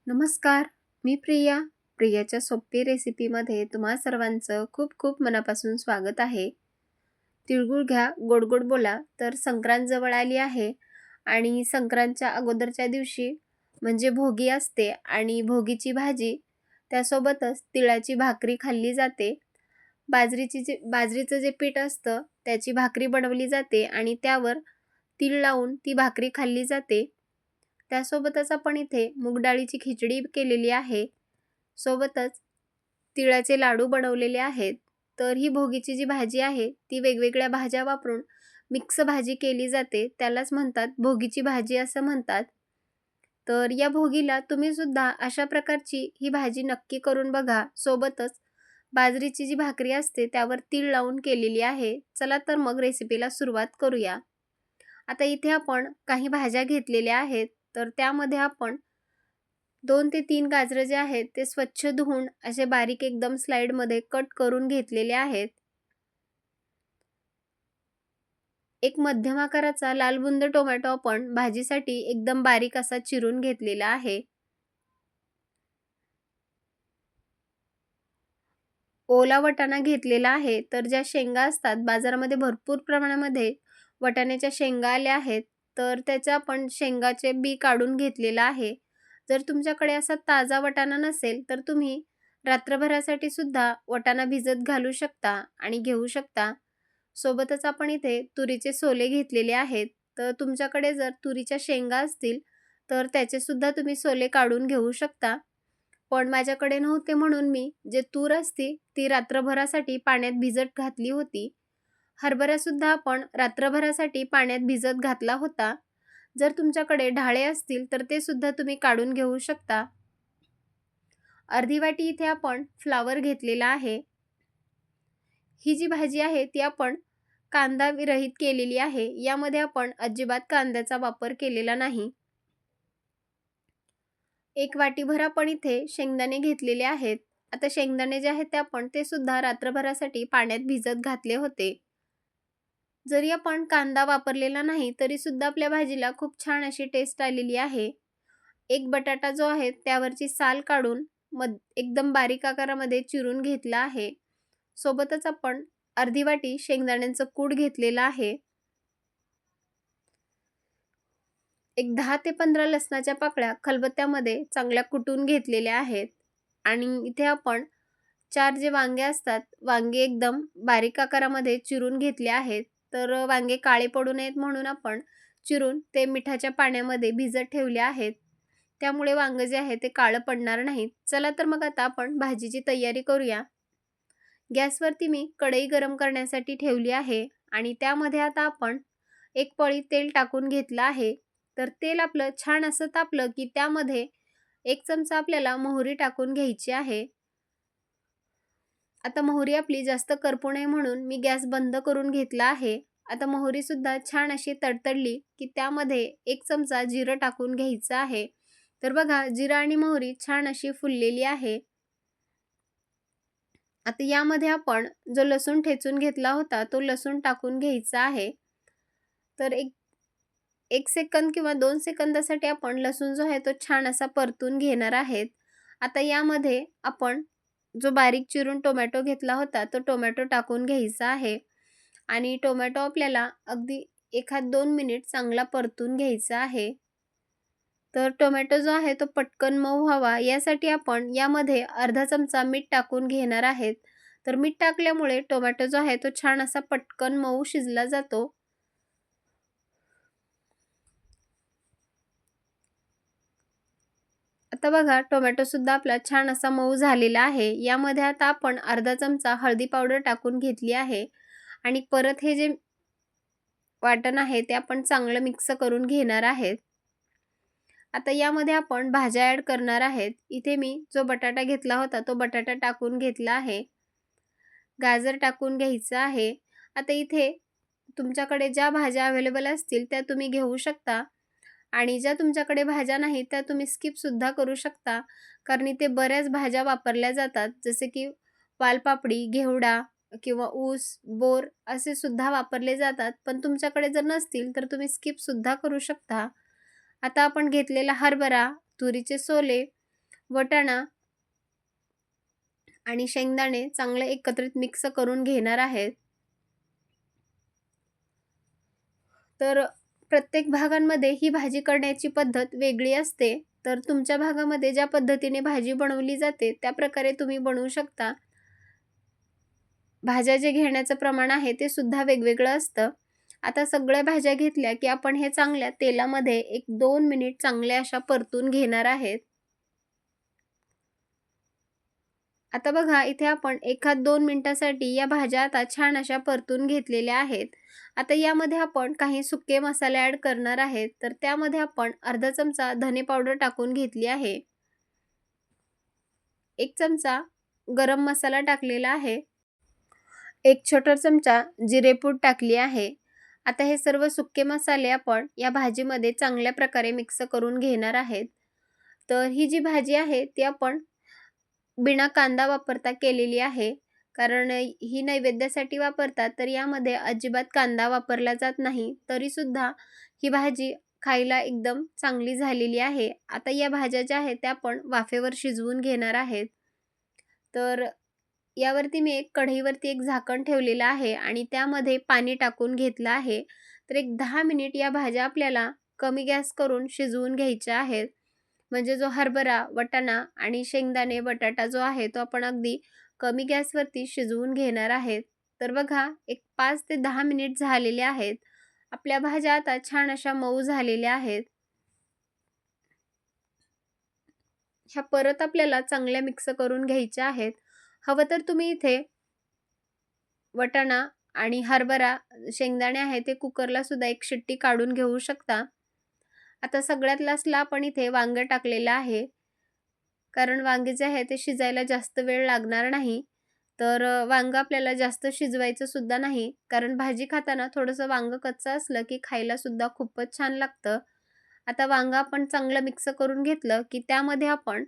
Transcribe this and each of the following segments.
नमस्कार, मी प्रिया. प्रियाच्या सोपी रेसिपीमध्ये तुम्हा सर्वांचं खूप खूप मनापासून स्वागत आहे. तिळगुळ घ्या, गोड गोड बोला. तर संक्रांत जवळ आली आहे आणि संक्रांतच्या अगोदरच्या दिवशी म्हणजे भोगी असते आणि भोगीची भाजी त्यासोबतच तिळाची भाकरी खाल्ली जाते. बाजरीचं जे पीठ असतं त्याची भाकरी बनवली जाते आणि त्यावर तीळ लावून ती भाकरी खाल्ली जाते. त्यासोबतच आपण इथे मूग डाळीची खिचडी केलेली आहे. सोबतच तिळाचे लाडू बनवलेले आहेत. तर ही भोगीची जी भाजी आहे ती वेगवेगळ्या भाज्या वापरून मिक्स भाजी केली जाते. त्यालाच म्हणतात भोगीची भाजी असं म्हणतात. तर या भोगीला तुम्ही सुद्धा अशा प्रकारची ही भाजी नक्की करून बघा. सोबतच बाजरीची जी भाकरी असते त्यावर तीळ लावून केलेली आहे. चला तर मग रेसिपीला सुरुवात करूया. आता इथे आपण काही भाज्या घेतलेल्या आहेत. तर त्यामध्ये आपण 2 ते 3 गाजरं जे आहेत ते स्वच्छ धुवून असे बारीक एकदम स्लाइडमध्ये कट करून घेतलेले आहेत. एक मध्यम आकाराचा लाल बुंद टोमॅटो आपण भाजीसाठी एकदम बारीक असा चिरून घेतलेला आहे. ओला वाटाणा घेतलेला आहे. तर ज्या शेंगा असतात बाजारामध्ये भरपूर प्रमाणामध्ये वाटाण्याच्या शेंगा आल्या आहेत. तर त्याच्या आपण शेंगाचे बी काढून घेतलेलं आहे. जर तुमच्याकडे असा ताजा वाटाणा नसेल तर तुम्ही रात्रभरासाठी सुद्धा वाटाणा भिजत घालू शकता आणि घेऊ शकता. सोबतच आपण इथे तुरीचे सोले घेतलेले आहेत. तर तुमच्याकडे जर तुरीच्या शेंगा असतील तर त्याचे सुद्धा तुम्ही सोले काढून घेऊ शकता. पण माझ्याकडे नव्हते म्हणून मी जे तूर असती ती रात्रभरासाठी पाण्यात भिजत घातली होती. हरभऱ्यासुद्धा आपण रात्रभरासाठी पाण्यात भिजत घातला होता. जर तुमच्याकडे ढाळे असतील तर ते सुद्धा तुम्ही काढून घेऊ शकता. अर्धी वाटी इथे आपण फ्लावर घेतलेला आहे. ही जी भाजी आहे ती आपण कांदा विरहित केलेली आहे. यामध्ये आपण अजिबात कांद्याचा वापर केलेला नाही. एक वाटीभर आपण इथे शेंगदाणे घेतलेले आहेत. आता शेंगदाणे जे आहेत ते सुद्धा रात्रभरासाठी पाण्यात भिजत घातले होते. जरी आपण कांदा वापरलेला नाही तरी सुद्धा आपल्या भाजीला खूप छान अशी टेस्ट आलेली आहे. एक बटाटा जो आहे त्यावरची साल काढून एकदम बारीक आकारामध्ये चिरून घेतला आहे. सोबतच आपण अर्धी वाटी शेंगदाण्यांचं कूट घेतलेलं आहे. एक 10 ते 15 लसणाच्या पाकळ्या खलबत्त्यामध्ये चांगल्या कुटून घेतलेल्या आहेत. आणि इथे आपण 4 जे वांगे असतात, वांगे एकदम बारीक आकारामध्ये चिरून घेतले आहेत. तर वांगे काळे पडू नयेत म्हणून आपण चिरून ते मिठाच्या पाण्यामध्ये भिजत ठेवले आहेत. त्यामुळे वांगे जे आहे ते काळं पडणार नाहीत. चला तर मग आता आपण भाजीची तयारी करूया. गॅसवरती मी कढई गरम करण्यासाठी ठेवली आहे आणि त्यामध्ये आता आपण एक पळी तेल टाकून घेतलं आहे. तर तेल आपलं छान असं तापलं की त्यामध्ये 1 चमचा आपल्याला मोहरी टाकून घ्यायची आहे. आता मोहरी आपली जास्त करपू नये म्हणून मी गॅस बंद करून घेतला आहे. आता मोहरी सुद्धा छान अशी तडतडली की त्यामध्ये 1 चमचा जिरं टाकून घ्यायचं आहे. तर बघा जिरं आणि मोहरी छान अशी फुललेली आहे. आता यामध्ये आपण जो लसूण ठेचून घेतला होता तो लसूण टाकून घ्यायचा आहे. तर एक सेकंद किंवा 2 सेकंदासाठी आपण लसूण जो आहे तो छान असा परतून घेणार आहेत. आता यामध्ये आपण जो बारीक चिरून टोमॅटो घेतला होता तो टोमॅटो टाकून घ्यायचा आहे आणि टोमॅटो आपल्याला अगदी 1-2 मिनिट चांगला परतून घ्यायचा आहे. तर टोमॅटो जो आहे तो पटकन मऊ व्हावा यासाठी आपण यामध्ये अर्धा चमचा मीठ टाकून घेणार आहेत. तर मीठ टाकल्यामुळे टोमॅटो जो आहे तो छान असा पटकन मऊ शिजला जातो. आता बघा टोमॅटो सुद्धा आपला छान असा मऊ झालेला आहे. यामध्ये आता आपण अर्धा चमचा हळदी पावडर टाकून घेतली आहे आणि परत हे जे वाटण आहे ते आपण चांगलं मिक्स करून घेणार आहेत. आता यामध्ये आपण भाज्या ॲड करणार आहेत. इथे मी जो बटाटा घेतला होता तो बटाटा टाकून घेतला आहे. गाजर टाकून घ्यायचं आहे. आता इथे तुमच्याकडे ज्या भाज्या अवेलेबल असतील त्या तुम्ही घेऊ शकता आणि ज्या तुमच्याकडे भाज्या नाहीत त्या तुम्ही स्किप सुद्धा करू शकता. कारण इथे बऱ्याच भाज्या वापरल्या जातात जसे की वालपापडी, घेवडा किंवा ऊस, बोर असे सुद्धा वापरले जातात. पण तुमच्याकडे जर नसतील तर तुम्ही स्किप सुद्धा करू शकता. आता आपण घेतलेला हरभरा, तुरीचे सोले वाटाणा आणि शेंगदाणे चांगले एकत्रित मिक्स करून घेणार आहेत. तर प्रत्येक भागांमध्ये ही भाजी करण्याची पद्धत वेगळी असते. तर तुमच्या भागामध्ये ज्या पद्धतीने भाजी बनवली जाते त्या प्रकारे तुम्ही बनवू शकता. भाज्या जे घेण्याचं प्रमाण आहे ते सुद्धा वेगवेगळं असतं. आता सगळ्या भाज्या घेतल्या की आपण हे चांगल्या तेलामध्ये 1-2 मिनिट चांगल्या अशा परतून घेणार आहेत. आता बघा इथे आपण 1-2 मिनिटासाठी या भाज्या आता छान अशा परतून घेतलेल्या आहेत. आता यामध्ये आपण काही सुके मसाले ॲड करणार आहेत. तर त्यामध्ये आपण अर्धा चमचा धने पावडर टाकून घेतली आहे. 1 चमचा गरम मसाला टाकलेला आहे. 1 छोटा चमचा जिरेपूड टाकली आहे. आता हे सर्व सुके मसाले आपण या भाजीमध्ये चांगल्या प्रकारे मिक्स करून घेणार आहेत. तर ही जी भाजी आहे ती आपण बिना कांदा वापरता केलेली आहे. कारण ही नैवेद्यासाठी वापरतात तर यामध्ये अजिबात कांदा वापरला जात नाही. तरीसुद्धा ही भाजी खायला एकदम चांगली झालेली आहे. आता या भाज्या ज्या आहेत त्या आपण वाफेवर शिजवून घेणार आहेत. तर यावरती मी कढईवरती एक झाकण ठेवलेलं आहे आणि त्यामध्ये पाणी टाकून घेतलं आहे. तर एक 10 मिनिट या भाज्या आपल्याला कमी गॅस करून शिजवून घ्यायच्या आहेत. म्हणजे जो हरभरा, वाटाणा आणि शेंगदाणे, बटाटा जो आहे तो आपण अगदी कमी गॅसवरती शिजवून घेणार आहेत. तर बघा एक 5 ते 10 मिनिट झालेले आहेत. आपल्या भाज्या आता छान अशा मऊ झालेल्या आहेत. ह्या परत आपल्याला चांगल्या मिक्स करून घ्यायच्या आहेत. हवं तर तुम्ही इथे वाटाणा आणि हरभरा, शेंगदाणे आहे ते कुकरला सुद्धा एक शिट्टी काढून घेऊ शकता. आता सगळ्यात लास्टला आपण इथे वांगं टाकलेलं आहे. कारण वांगे जे आहे ते शिजायला जास्त वेळ लागणार नाही. तर वांगं आपल्याला जास्त शिजवायचं सुद्धा नाही. कारण भाजी खाताना थोडंसं वांगं कच्चं असलं की खायला सुद्धा खूपच छान लागतं. आता वांगं आपण चांगलं मिक्स करून घेतलं की त्यामध्ये आपण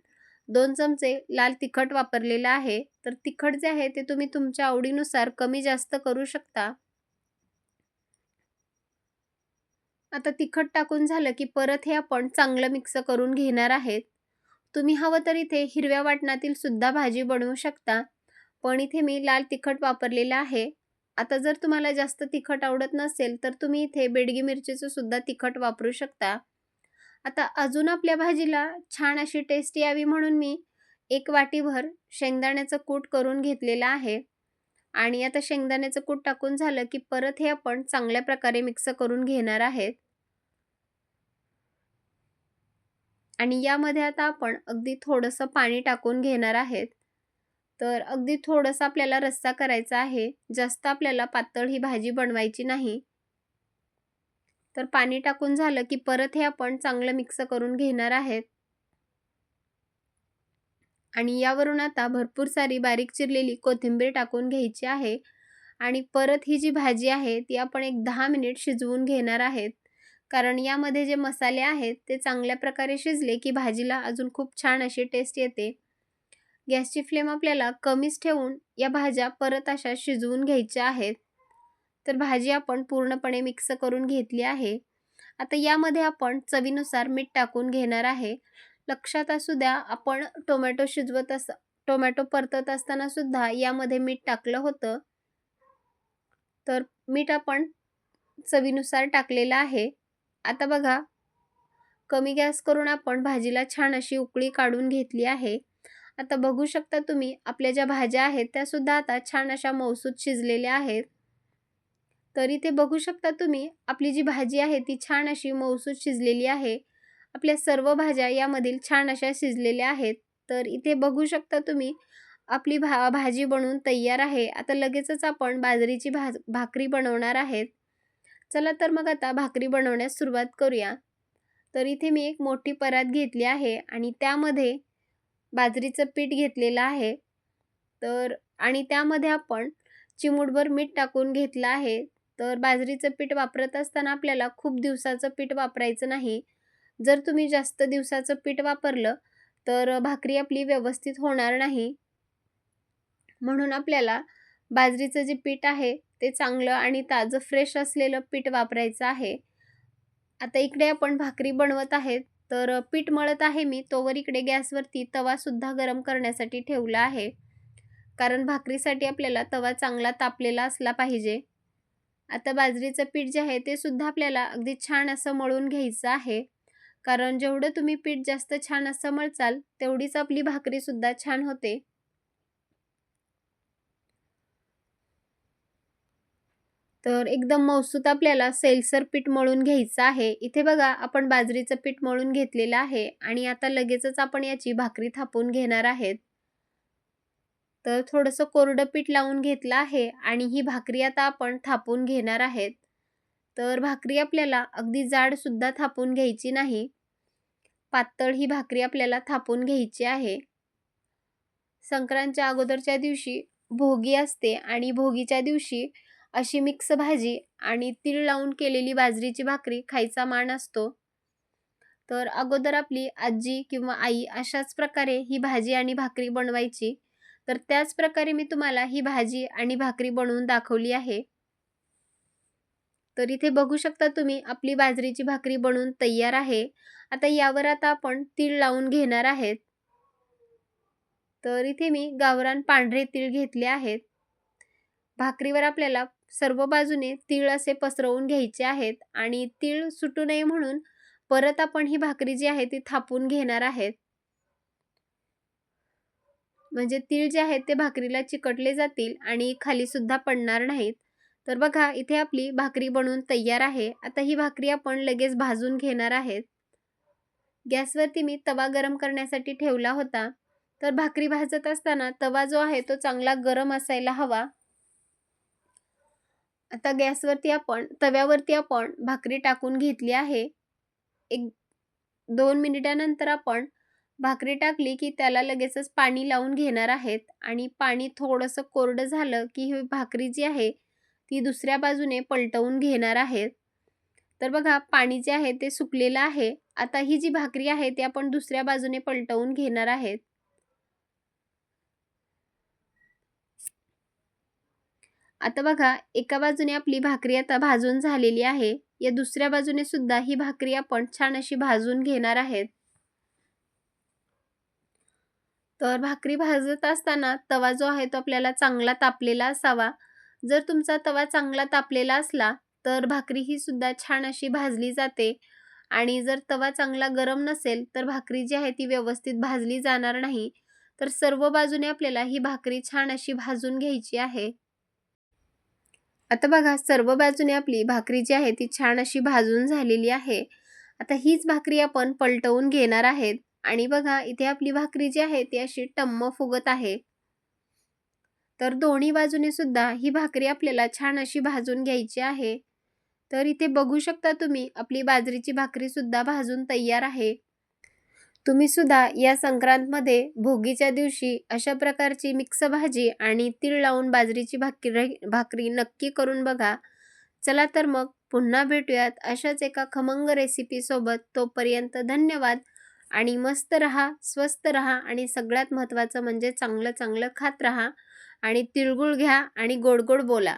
2 चमचे लाल तिखट वापरलेलं आहे. तर तिखट जे आहे ते तुम्ही तुमच्या आवडीनुसार कमी जास्त करू शकता. आता तिखट टाकून झालं की परत हे आपण चांगलं मिक्स करून घेणार आहेत. तुम्ही हवं तर इथे हिरव्या वाटणातील सुद्धा भाजी बनवू शकता. पण इथे मी लाल तिखट वापरलेलं आहे. आता जर तुम्हाला जास्त तिखट आवडत नसेल तर तुम्ही इथे बेडगी मिरचीचं सुद्धा तिखट वापरू शकता. आता अजून आपल्या भाजीला छान अशी टेस्ट यावी म्हणून मी 1 वाटीभर शेंगदाण्याचं कूट करून घेतलेलं आहे. आणि आता शेंगदाण्याचं कूट टाकून झालं की परत हे आपण चांगल्या प्रकारे मिक्स करून घेणार आहेत. आणि यामध्ये आता आपण अगदी थोडंसं पाणी टाकून घेणार आहेत. तर अगदी थोडंसं आपल्याला रस्सा करायचा आहे. जास्त आपल्याला पातळ ही भाजी बनवायची नाही. तर पाणी टाकून झालं की परत हे आपण चांगलं मिक्स करून घेणार आहेत. आणि यावरून आता भरपूर सारी बारीक चिरलेली कोथिंबीर टाकून घ्यायची आहे. आणि परत ही जी भाजी आहे ती आपण एक 10 मिनिट शिजवून घेणार आहेत. कारण यामध्ये जे मसाले आहेत ते चांगल्या प्रकारे शिजले की भाजीला अजून खूप छान अशी टेस्ट येते. गॅसची फ्लेम आपल्याला कमीच ठेवून या भाज्या परत अशा शिजवून घ्यायच्या आहेत. तर भाजी आपण पूर्णपणे मिक्स करून घेतली आहे. आता यामध्ये आपण चवीनुसार मीठ टाकून घेणार आहे. लक्षात असू द्या आपण टोमॅटो परतत असताना सुद्धा यामध्ये मीठ टाकलं होतं. तर मीठ आपण चवीनुसार टाकलेलं आहे. आता बघा कमी गॅस करून आपण भाजीला छान अशी उकळी काढून घेतली आहे. आता बघू शकता तुम्ही आपल्या ज्या भाज्या आहेत त्या सुद्धा आता छान अशा मऊसूत शिजलेल्या आहेत. तर इथे बघू शकता तुम्ही आपली जी भाजी आहे ती छान अशी मऊसूत शिजलेली आहे. आपल्या सर्व भाज्या यामधील छान अशा शिजलेल्या आहेत. तर इथे बघू शकता तुम्ही आपली भाजी बनवून तयार आहे. आता लगेचच आपण बाजरीची भाकरी बनवणार आहेत. चला तर मग आता भाकरी बनवण्यास सुरुवात करूया. तर इथे मी एक मोठी परात घेतली आहे आणि त्यामध्ये बाजरीचं पीठ घेतलेलं आहे. तर आणि त्यामध्ये आपण चिमूटभर मीठ टाकून घेतलं आहे. तर बाजरीचं पीठ वापरत असताना आपल्याला खूप दिवसाचं पीठ वापरायचं नाही. जर तुम्ही जास्त दिवसाचं पीठ वापरलं तर भाकरी आपली व्यवस्थित होणार नाही. म्हणून आपल्याला बाजरीचं जे पीठ आहे ते चांगलं आणि ताजं फ्रेश असलेलं पीठ वापरायचं आहे. आता इकडे आपण भाकरी बनवत आहेत. तर पीठ मळत आहे मी, तोवर इकडे गॅसवरती तवासुद्धा गरम करण्यासाठी ठेवला आहे. कारण भाकरीसाठी आपल्याला तवा चांगला तापलेला असला पाहिजे. आता बाजरीचं पीठ जे आहे ते सुद्धा आपल्याला अगदी छान असं मळून घ्यायचं आहे. कारण जेवढं तुम्ही पीठ जास्त छान असं मळचाल, तेवढीच आपली भाकरीसुद्धा छान होते. तर एकदम मऊसूत आपल्याला सैलसर पीठ मळून घ्यायचं आहे. इथे बघा आपण बाजरीचं पीठ मळून घेतलेलं आहे आणि आता लगेचच आपण याची भाकरी थापून घेणार आहेत. तर थोडंसं कोरडं पीठ लावून घेतलं आहे आणि ही भाकरी आता आपण थापून घेणार आहेत. तर भाकरी आपल्याला अगदी जाडसुद्धा थापून घ्यायची नाही. पातळ ही भाकरी आपल्याला थापून घ्यायची आहे. संक्रांतच्या अगोदरच्या दिवशी भोगी असते आणि भोगीच्या दिवशी अशी मिक्स भाजी आणि तीळ लावून केलेली बाजरीची भाकरी खायचा मान असतो. तर अगोदर आपली आजी किंवा आई अशाच प्रकारे ही भाजी आणि भाकरी बनवायची. तर त्याच प्रकारे मी तुम्हाला ही भाजी आणि भाकरी बनवून दाखवली आहे. तर इथे बघू शकता तुम्ही आपली बाजरीची भाकरी बनवून तयार आहे. आता आपण तीळ लावून घेणार आहेत. तर इथे मी गावरान पांढरे तीळ घेतले आहेत. भाकरीवर आपल्याला सर्व बाजूने तीळ असे पसरवून घ्यायचे आहेत आणि तीळ सुटू नये म्हणून परत आपण ही भाकरी जी आहे ती थापून घेणार आहेत. म्हणजे तीळ जे आहेत ते भाकरीला चिकटले जातील आणि खाली सुद्धा पडणार नाहीत. तर बघा इथे आपली भाकरी बनवून तयार आहे. आता ही भाकरी आपण लगेच भाजून घेणार आहेत. गॅसवरती मी तवा गरम करण्यासाठी ठेवला होता. तर भाकरी भाजत असताना तवा जो आहे तो चांगला गरम असायला हवा. आता तव्यावरती आपण भाकरी टाकून घेतली आहे. एक 2 मिनिटानंतर आपण भाकरी टाकली की त्याला लगेचच पाणी लावून घेणार आहेत आणि पाणी थोडंसं कोरडं झालं की ही भाकरी जी आहे ती दुसऱ्या बाजूने पलटवून घेणार आहेत. तर बघा पाणी जे आहे ते सुकलेलं आहे. आता ही जी भाकरी आहे ती आपण दुसऱ्या बाजूने पलटवून घेणार आहेत. आता बघा एका बाजूने आपली भाकरी आता भाजून झालेली आहे. या दुसऱ्या बाजूने सुद्धा ही भाकरी आपण छान अशी भाजून घेणार आहेत. तर भाकरी भाजत असताना तवा जो आहे तो आपल्याला चांगला तापलेला असावा. जर तुमचा तवा चांगला तापलेला असला तर भाकरी ही सुद्धा छान अशी भाजली जाते आणि जर तवा चांगला गरम नसेल तर भाकरी जी आहे ती व्यवस्थित भाजली जाणार नाही. तर सर्व बाजूने आपल्याला ही भाकरी छान अशी भाजून घ्यायची आहे. आता बघा सर्व बाजूने आपली भाकरी जी आहे ती छान अशी भाजून झालेली आहे. आता हीच भाकरी आपण पलटवून घेणार आहेत आणि बघा इथे आपली भाकरी जी आहे ती अशी टम्म फुगत आहे. तर दोन्ही बाजूने सुद्धा ही भाकरी आपल्याला छान अशी भाजून घ्यायची आहे. तर इथे बघू शकता तुम्ही आपली बाजरीची भाकरी सुद्धा भाजून तयार आहे. तुम्ही सुद्धा या संक्रांतमध्ये भोगीच्या दिवशी अशा प्रकारची मिक्स भाजी आणि तीळ लावून बाजरीची भाकरी नक्की करून बघा. चला तर मग पुन्हा भेटूयात अशाच एका खमंग रेसिपी सोबत. तोपर्यंत धन्यवाद आणि मस्त रहा, स्वस्त रहा आणि सगळ्यात महत्त्वाचं म्हणजे चांगलं चांगलं खात रहा आणि तिळगुळ घ्या आणि गोड गोड बोला.